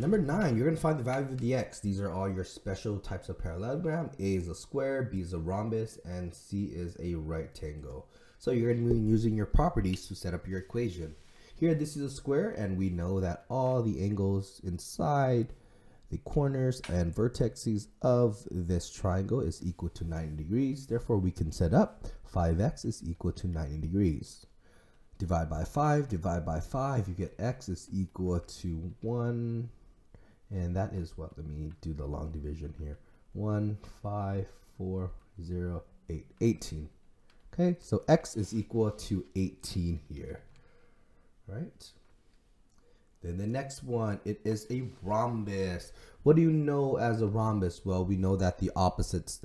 Number 9, you're going to find the value of the x. These are all your special types of parallelogram. A is a square, B is a rhombus, and C is a rectangle. So you're going to be using your properties to set up your equation. Here, this is a square, and we know that all the angles inside the corners and vertices of this triangle is equal to 90 degrees. Therefore, we can set up 5x is equal to 90 degrees. Divide by 5, you get x is equal to 1. And that is what, let me do the long division here. 1, 5, 4, 0, 8, 18. Okay, so x is equal to 18 here, right? Then the next one, it is a rhombus. What do you know as a rhombus? Well, we know that the opposite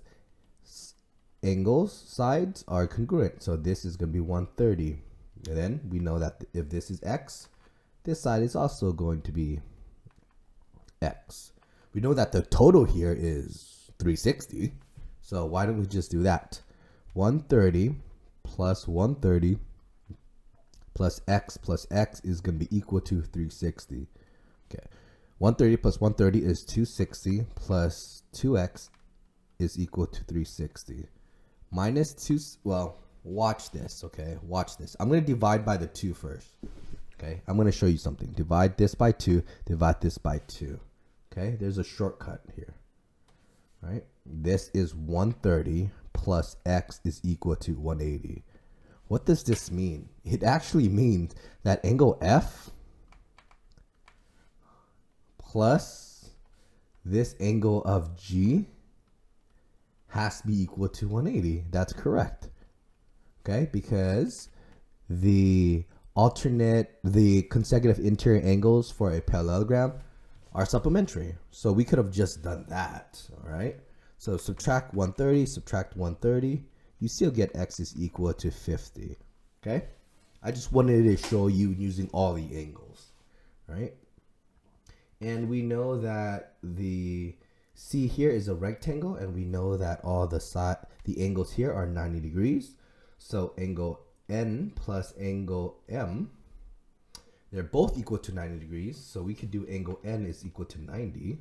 angles, sides are congruent. So this is going to be 130. And then we know that if this is x, this side is also going to be x. We know that the total here is 360. So why don't we just do that? 130 plus 130 plus x is going to be equal to 360. Okay. 130 plus 130 is 260 plus 2x is equal to 360. Minus 2, well, watch this, okay? Watch this. I'm going to divide by the 2 first. Okay? I'm going to show you something. Divide this by 2, divide this by 2. Okay? There's a shortcut here. Right? This is 130 plus x is equal to 180. What does this mean? It actually means that angle F plus this angle of G has to be equal to 180. That's correct. Okay, because the consecutive interior angles for a parallelogram are supplementary. So we could have just done that, all right? So subtract 130, subtract 130. You still get x is equal to 50, okay? I just wanted to show you using all the angles, right? And we know that the C here is a rectangle, and we know that all the angles here are 90 degrees. So angle N plus angle M, they're both equal to 90 degrees. So we could do angle N is equal to 90,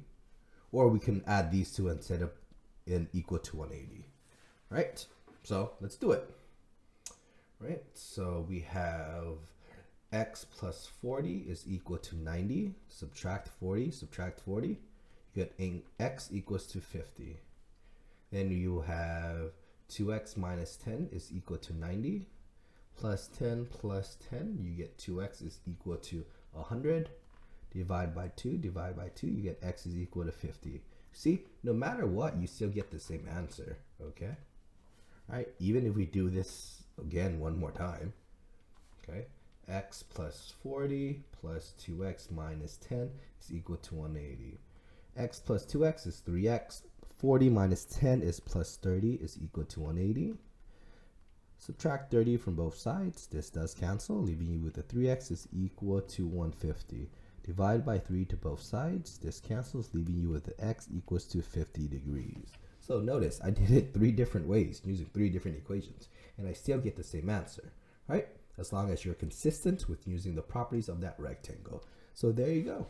or we can add these two and set up N equal to 180, right? So let's do it, right? So we have x plus 40 is equal to 90. Subtract 40, subtract 40. You get x equals to 50. Then you have 2x minus 10 is equal to 90. Plus 10 plus 10, you get 2x is equal to 100. Divide by 2, you get x is equal to 50. See, no matter what, you still get the same answer, okay? All right, even if we do this again one more time, okay? X plus 40 plus 2x minus 10 is equal to 180. X plus 2x is 3x. 40 minus 10 is plus 30 is equal to 180. Subtract 30 from both sides. This does cancel, leaving you with the 3x is equal to 150. Divide by 3 to both sides. This cancels, leaving you with the x equals to 50 degrees. So notice, I did it 3 different ways using 3 different equations, and I still get the same answer, right? As long as you're consistent with using the properties of that rectangle. So there you go.